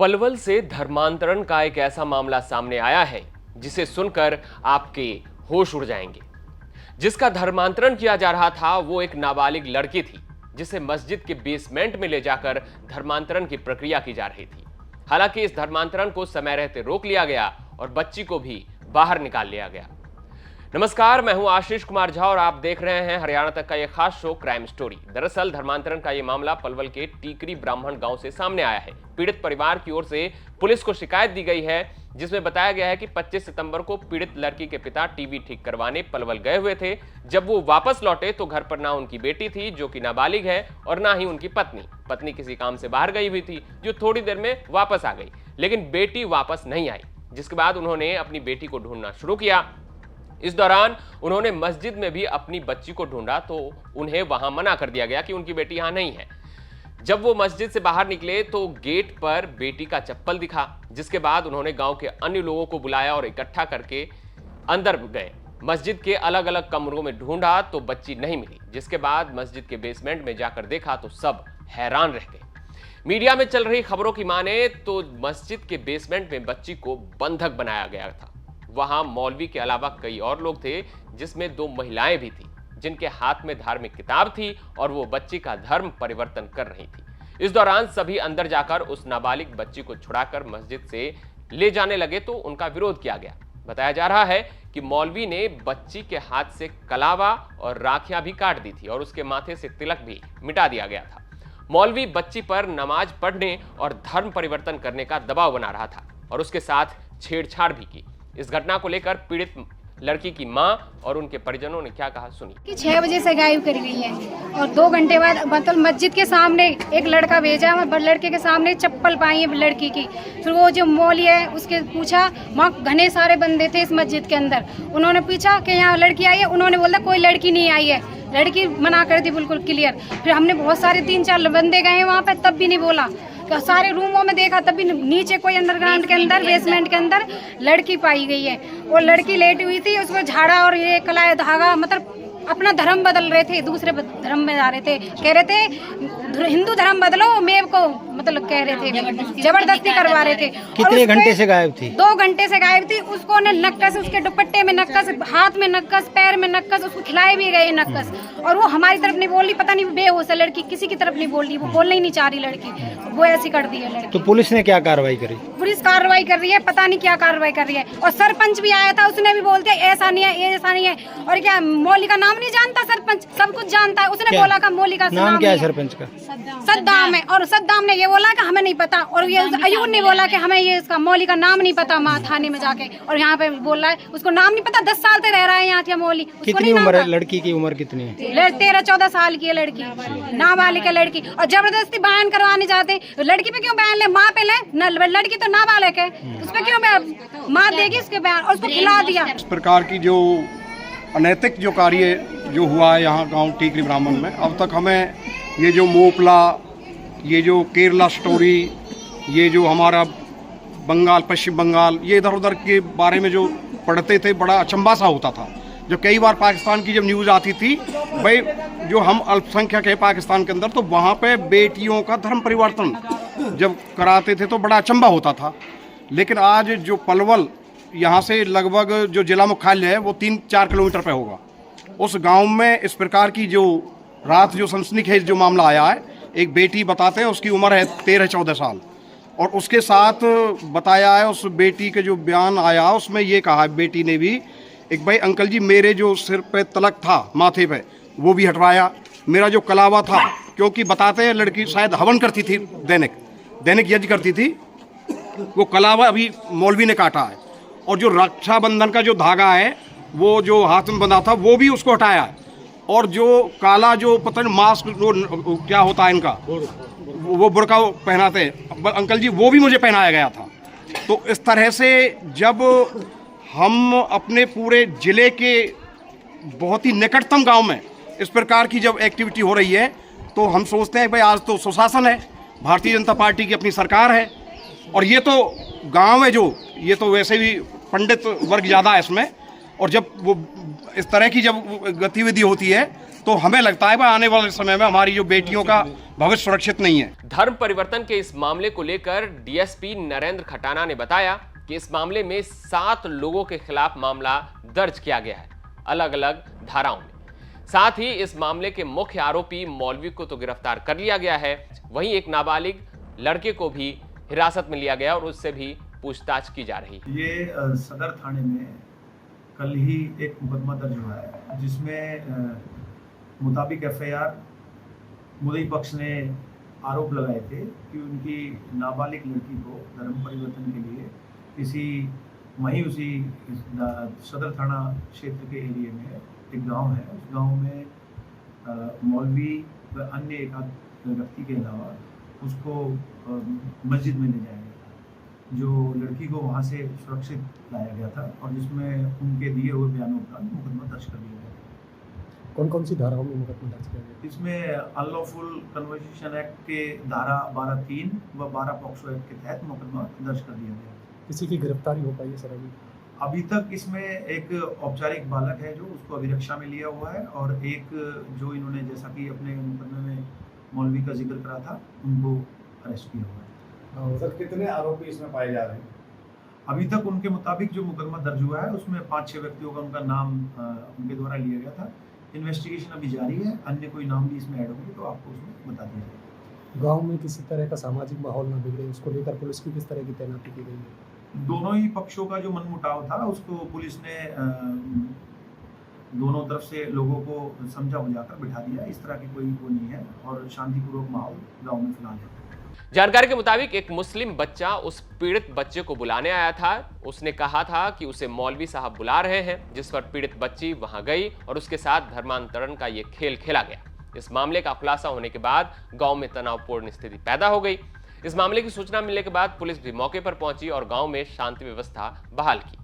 पलवल से धर्मांतरण का एक ऐसा मामला सामने आया है जिसे सुनकर आपके होश उड़ जाएंगे। जिसका धर्मांतरण किया जा रहा था वो एक नाबालिग लड़की थी जिसे मस्जिद के बेसमेंट में ले जाकर धर्मांतरण की प्रक्रिया की जा रही थी। हालांकि इस धर्मांतरण को समय रहते रोक लिया गया और बच्ची को भी बाहर निकाल लिया गया। नमस्कार, मैं हूं आशीष कुमार झा और आप देख रहे हैं हरियाणा तक का यह खास शो क्राइम स्टोरी। दरअसल धर्मांतरण का यह मामला पलवल के टीकरी ब्राह्मण गांव से सामने आया है। पीड़ित परिवार की ओर से पुलिस को शिकायत दी गई है जिसमें बताया गया है कि 25 सितंबर को पीड़ित लड़की के पिता टीवी ठीक करवाने पलवल गए हुए थे। जब वो वापस लौटे तो घर पर ना उनकी बेटी थी जो कि नाबालिग है और ना ही उनकी पत्नी किसी काम से बाहर गई हुई थी जो थोड़ी देर में वापस आ गई, लेकिन बेटी वापस नहीं आई। जिसके बाद उन्होंने अपनी बेटी को ढूंढना शुरू किया। इस दौरान उन्होंने मस्जिद में भी अपनी बच्ची को ढूंढा तो उन्हें वहां मना कर दिया गया कि उनकी बेटी यहां नहीं है। जब वो मस्जिद से बाहर निकले तो गेट पर बेटी का चप्पल दिखा, जिसके बाद उन्होंने गांव के अन्य लोगों को बुलाया और इकट्ठा करके अंदर गए। मस्जिद के अलग अलग कमरों में ढूंढा तो बच्ची नहीं मिली। जिसके बाद मस्जिद के बेसमेंट में जाकर देखा तो सब हैरान रह गए। मीडिया में चल रही खबरों की माने तो मस्जिद के बेसमेंट में बच्ची को बंधक बनाया गया था। वहां मौलवी के अलावा कई और लोग थे जिसमें 2 महिलाएं भी थी जिनके हाथ में धार्मिक किताब थी और वो बच्ची का धर्म परिवर्तन कर रही थी। इस दौरान सभी अंदर जाकर उस नाबालिग बच्ची को छुड़ाकर मस्जिद से ले जाने लगे तो उनका विरोध किया गया। बताया जा रहा है कि मौलवी ने बच्ची के हाथ से कलावा और राखियां भी काट दी थी और उसके माथे से तिलक भी मिटा दिया गया था। मौलवी बच्ची पर नमाज पढ़ने और धर्म परिवर्तन करने का दबाव बना रहा था और उसके साथ छेड़छाड़ भी की। इस घटना को लेकर पीड़ित लड़की की मां और उनके परिजनों ने क्या कहा सुनिए। कि 6 बजे से गायब करी गई है और 2 घंटे बाद मतलब मस्जिद के सामने एक लड़का भेजा, लड़के के सामने चप्पल पाई है लड़की की। फिर वो जो मौलवी है उसके पूछा, वहाँ घने सारे बंदे थे इस मस्जिद के अंदर। उन्होंने पूछा कि यहाँ लड़की आई है, उन्होंने बोला कोई लड़की नहीं आई है, लड़की मना कर दी बिल्कुल क्लियर। फिर हमने बहुत सारे 3-4 बंदे गए वहाँ पे, तब भी नहीं बोला। सारे रूमों में देखा तब भी नीचे कोई अंडरग्राउंड के अंदर बेसमेंट के अंदर लड़की पाई गई है। वो लड़की लेटी हुई थी, उसको झाड़ा और ये कलाया धागा, मतलब अपना धर्म बदल रहे थे, दूसरे धर्म में जा रहे थे। कह रहे थे हिंदू धर्म बदलो, मेव को मतलब कह रहे थे, जबरदस्ती करवा रहे थे। कितने घंटे से गायब थी? 2 घंटे से गायब थी। उसको ने नक्कस, उसके दुपट्टे में नक्कस, हाथ में नक्कस, पैर में नक्कस, उसको खिलाए भी गए नक्कस। और वो हमारी तरफ नहीं बोल रही, पता नहीं बेहोश है लड़की, किसी की तरफ नहीं बोल रही, वो बोलना ही नहीं चाह रही लड़की, वो ऐसी कर दी है लड़की। तो पुलिस ने क्या कार्रवाई करी? पुलिस कार्रवाई कर रही है, पता नहीं क्या कार्रवाई कर रही है। और सरपंच भी आया था, उसने भी बोलते ऐसा नहीं है, ऐसा नहीं है। और क्या मौली का नाम नहीं जानता सरपंच? सब कुछ जानता है। उसने बोला का मौली का नाम क्या है सरपंच का? सद्दाम है। और सद्दाम ने ये बोला कि हमें नहीं पता, और ये अयूब ने बोला कि हमें ये इसका मौली का नाम नहीं पता। माँ थाने में जाके और यहाँ पे बोल रहा है उसको नाम नहीं पता। 10 साल से रह रहा है यहाँ मौली। कितनी उम्र है लड़की की? उम्र कितनी है? 13-14 साल की है लड़की, नाबालिग है लड़की। और जबरदस्ती बयान करवाने जाते, लड़की पे क्यों बयान ले? माँ पे ले, लड़की तो नाबालिग है, उस पे क्यों माँ देगी उसके बयान? और उसको खिला दिया। इस प्रकार की जो अनैतिक जो कार्य जो हुआ है यहाँ गांव टीकरी ब्राह्मण में, अब तक हमें ये जो मोपला, ये जो केरला स्टोरी, ये जो हमारा बंगाल, पश्चिम बंगाल, ये इधर उधर के बारे में जो पढ़ते थे बड़ा अचंभा सा होता था। जो कई बार पाकिस्तान की जब न्यूज़ आती थी, भाई जो हम अल्पसंख्यक है पाकिस्तान के अंदर, तो वहाँ पे बेटियों का धर्म परिवर्तन जब कराते थे तो बड़ा अचंभा होता था। लेकिन आज जो पलवल यहाँ से लगभग जो जिला मुख्यालय है वो 3-4 किलोमीटर पे होगा, उस गांव में इस प्रकार की जो रात जो सनसनीखेज जो मामला आया है, एक बेटी बताते हैं उसकी उम्र है 13-14 साल, और उसके साथ बताया है उस बेटी के जो बयान आया उसमें ये कहा बेटी ने भी, एक भाई अंकल जी मेरे जो सिर पे तलक था माथे पे वो भी हटवाया, मेरा जो कलावा था, क्योंकि बताते हैं लड़की शायद हवन करती थी, दैनिक यज्ञ करती थी, वो कलावा अभी मौलवी ने काटा है। और जो रक्षाबंधन का जो धागा है वो जो हाथ में बंधा था वो भी उसको हटाया है। और जो काला जो पता नहीं मास्क जो क्या होता है इनका, वो बुर्का पहनाते हैं अंकल जी, वो भी मुझे पहनाया गया था। तो इस तरह से जब हम अपने पूरे जिले के बहुत ही निकटतम गांव में इस प्रकार की जब एक्टिविटी हो रही है तो हम सोचते हैं भाई आज तो सुशासन है, भारतीय जनता पार्टी की अपनी सरकार है, और ये तो गांव है जो, ये तो वैसे भी पंडित वर्ग ज़्यादा है इसमें। और जब वो इस तरह की जब गतिविधि होती है तो हमें लगता है आने वाले समय में हमारी जो बेटियों का भविष्य सुरक्षित नहीं है। धर्म परिवर्तन के इस मामले को लेकर डीएसपी नरेंद्र खटाना ने बताया कि इस मामले में 7 लोगों के खिलाफ मामला दर्ज किया गया है, अलग अलग धाराओं में। साथ ही इस मामले के मुख्य आरोपी मौलवी को तो गिरफ्तार कर लिया गया है, वहीं एक नाबालिग लड़के को भी हिरासत में लिया गया और उससे भी पूछताछ की जा रही है। ये सदर थाने में कल ही एक मुकदमा दर्ज हुआ है, जिसमें मुताबिक एफआईआर मुद्दई पक्ष ने आरोप लगाए थे कि उनकी नाबालिग लड़की को धर्म परिवर्तन के लिए उसी सदर थाना क्षेत्र के एरिया में एक गांव है, उस गांव में मौलवी व अन्य एक व्यक्ति के अलावा उसको मस्जिद में ले जाया गया, जो लड़की को वहां से सुरक्षित लाया गया था और जिसमें उनके दिए हुए बयानों पर मुकदमा दर्ज कर दिया गया। कौन कौन सी धाराओं में मुकदमा दर्ज किया गया? इसमें अनलॉफुल कन्वर्सेशन एक्ट के धारा 12(3) व 12 पॉक्सो एक्ट के तहत मुकदमा दर्ज कर दिया गया। किसी की गिरफ्तारी हो पाई है सर? अभी तक इसमें एक औपचारिक बालक है जो उसको अभिरक्षा में लिया हुआ है, और एक जो इन्होंने जैसा कि अपने मुकदमे में मौलवी का जिक्र करा था, उनको अरेस्ट किया हुआ है। सर कितने आरोपी इसमें पाए जा रहे हैं? अभी तक उनके मुताबिक जो मुकदमा दर्ज हुआ है उसमें 5-6 व्यक्तियों का उनका नाम उनके द्वारा लिया गया था। इन्वेस्टिगेशन अभी जारी है, अन्य कोई नाम भी इसमें ऐड होंगे तो आपको उसमें बता दिया जाएगा। गांव में किसी तरह का सामाजिक माहौल न बिगड़े, उसको लेकर पुलिस की किस तरह की तैनाती की गई है? दोनों ही पक्षों का जो मनमुटाव था उसको पुलिस ने दोनों तरफ से लोगों को समझा बुझाकर बिठा दिया। इस तरह की कोई वो नहीं है और शांतिपूर्वक माहौल गांव में फिलहाल है। जानकारी के मुताबिक एक मुस्लिम बच्चा उस पीड़ित बच्चे को बुलाने आया था। उसने कहा था कि उसे मौलवी साहब बुला रहे हैं, जिस पर पीड़ित बच्ची वहां गई और उसके साथ धर्मांतरण का ये खेल खेला गया। इस मामले का खुलासा होने के बाद गांव में तनावपूर्ण स्थिति पैदा हो गई। इस मामले की सूचना मिलने के बाद पुलिस भी मौके पर पहुंची और गांव में शांति व्यवस्था बहाल की।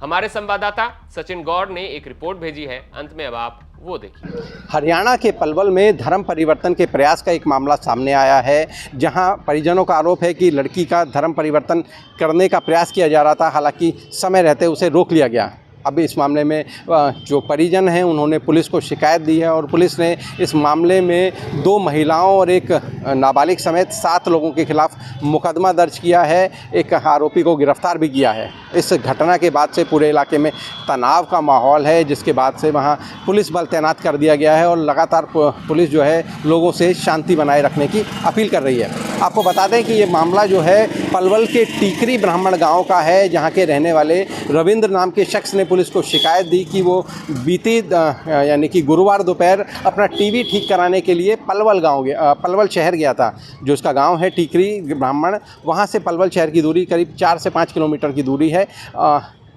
हमारे संवाददाता सचिन गौड़ ने एक रिपोर्ट भेजी है, अंत में अब आप वो देखिए। हरियाणा के पलवल में धर्म परिवर्तन के प्रयास का एक मामला सामने आया है, जहां परिजनों का आरोप है कि लड़की का धर्म परिवर्तन करने का प्रयास किया जा रहा था, हालांकि समय रहते उसे रोक लिया गया। अब इस मामले में जो परिजन हैं उन्होंने पुलिस को शिकायत दी है और पुलिस ने इस मामले में 2 महिलाओं और एक नाबालिग समेत 7 लोगों के खिलाफ मुकदमा दर्ज किया है। एक आरोपी को गिरफ्तार भी किया है। इस घटना के बाद से पूरे इलाके में तनाव का माहौल है, जिसके बाद से वहां पुलिस बल तैनात कर दिया गया है और लगातार पुलिस जो है लोगों से शांति बनाए रखने की अपील कर रही है। आपको बता दें कि ये मामला जो है पलवल के टीकरी ब्राह्मण गाँव का है, जहाँ के रहने वाले रविंद्र नाम के शख्स ने पुलिस को शिकायत दी कि वो बीती यानी कि गुरुवार दोपहर अपना टीवी ठीक कराने के लिए पलवल शहर गया था। जो उसका गांव है टीकरी ब्राह्मण, वहां से पलवल शहर की दूरी करीब 4 से 5 किलोमीटर की दूरी है।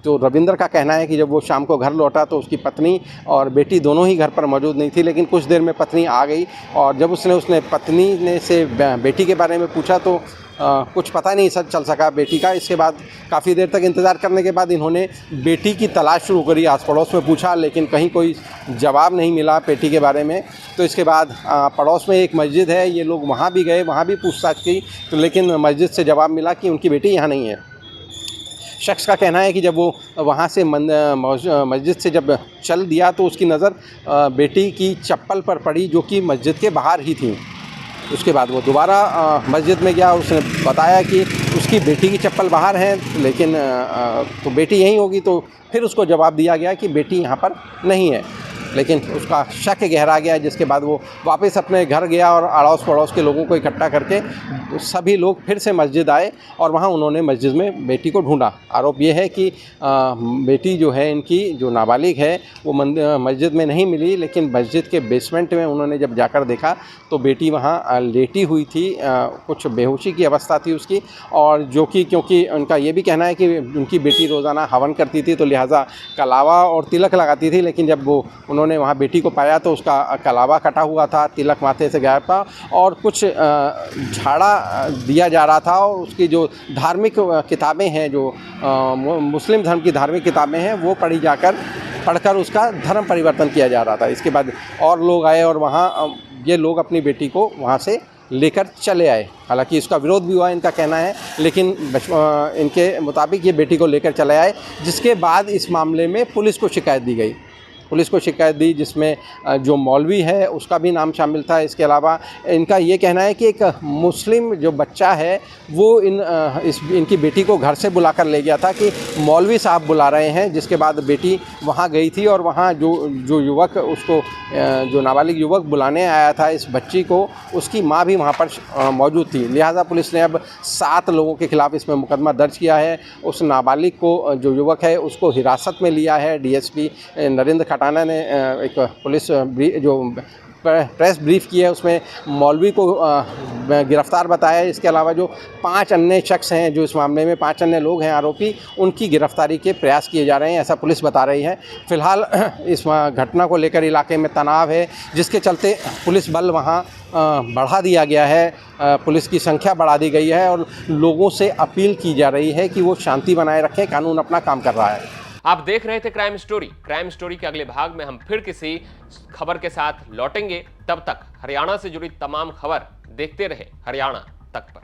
तो रविंद्र का कहना है कि जब वो शाम को घर लौटा तो उसकी पत्नी और बेटी दोनों ही घर पर मौजूद नहीं थी, लेकिन कुछ देर में पत्नी आ गई और जब उसने पत्नी ने से बेटी के बारे में पूछा तो कुछ पता नहीं चल सका बेटी का। इसके बाद काफ़ी देर तक इंतज़ार करने के बाद इन्होंने बेटी की तलाश शुरू करी। आस पड़ोस में पूछा, लेकिन कहीं कोई जवाब नहीं मिला बेटी के बारे में। तो इसके बाद पड़ोस में एक मस्जिद है, ये लोग वहाँ भी गए, वहाँ भी पूछताछ की, तो लेकिन मस्जिद से जवाब मिला कि उनकी बेटी यहाँ नहीं है। शख्स का कहना है कि जब वो वहाँ से मस्जिद से जब चल दिया तो उसकी नज़र बेटी की चप्पल पर पड़ी, जो कि मस्जिद के बाहर ही थी। उसके बाद वो दोबारा मस्जिद में गया, उसने बताया कि उसकी बेटी की चप्पल बाहर है, लेकिन तो बेटी यहीं होगी। तो फिर उसको जवाब दिया गया कि बेटी यहाँ पर नहीं है, लेकिन उसका शक गहरा गया, जिसके बाद वो वापस अपने घर गया और अड़ोस पड़ोस के लोगों को इकट्ठा करके सभी लोग फिर से मस्जिद आए और वहाँ उन्होंने मस्जिद में बेटी को ढूंढा। आरोप ये है कि बेटी जो है इनकी, जो नाबालिग है, वो मस्जिद में नहीं मिली, लेकिन मस्जिद के बेसमेंट में उन्होंने जब जाकर देखा तो बेटी वहाँ लेटी हुई थी, कुछ बेहोशी की अवस्था थी उसकी। और जो कि क्योंकि उनका ये भी कहना है कि उनकी बेटी रोज़ाना हवन करती थी, तो लिहाजा कलावा और तिलक लगाती थी, लेकिन जब वो उन्होंने वहाँ बेटी को पाया तो उसका कलावा कटा हुआ था, तिलक माथे से गायब था और कुछ झाड़ा दिया जा रहा था। और उसकी जो धार्मिक किताबें हैं, जो मुस्लिम धर्म की धार्मिक किताबें हैं, वो पढ़कर उसका धर्म परिवर्तन किया जा रहा था। इसके बाद और लोग आए और वहाँ ये लोग अपनी बेटी को वहाँ से लेकर चले आए। हालांकि इसका विरोध भी हुआ, इनका कहना है, लेकिन इनके मुताबिक ये बेटी को लेकर चले आए, जिसके बाद इस मामले में पुलिस को शिकायत दी गई। पुलिस को शिकायत दी, जिसमें जो मौलवी है उसका भी नाम शामिल था। इसके अलावा इनका ये कहना है कि एक मुस्लिम जो बच्चा है वो इनकी बेटी को घर से बुलाकर ले गया था कि मौलवी साहब बुला रहे हैं, जिसके बाद बेटी वहाँ गई थी और वहाँ जो युवक उसको जो नाबालिग युवक बुलाने आया था इस बच्ची को, उसकी माँ भी वहाँ पर मौजूद थी। लिहाजा पुलिस ने अब 7 लोगों के खिलाफ इसमें मुकदमा दर्ज किया है। उस नाबालिग को जो युवक है उसको हिरासत में लिया है। डीएसपी नरेंद्र खटाना ने एक पुलिस जो प्रेस ब्रीफ की है उसमें मौलवी को गिरफ्तार बताया है। इसके अलावा जो 5 अन्य शख्स हैं, जो इस मामले में 5 अन्य लोग हैं आरोपी, उनकी गिरफ्तारी के प्रयास किए जा रहे हैं, ऐसा पुलिस बता रही है। फिलहाल इस घटना को लेकर इलाके में तनाव है, जिसके चलते पुलिस बल वहाँ बढ़ा दिया गया है, पुलिस की संख्या बढ़ा दी गई है और लोगों से अपील की जा रही है कि वो शांति बनाए रखें, कानून अपना काम कर रहा है। आप देख रहे थे क्राइम स्टोरी। क्राइम स्टोरी के अगले भाग में हम फिर किसी खबर के साथ लौटेंगे। तब तक हरियाणा से जुड़ी तमाम खबर देखते रहे हरियाणा तक पर।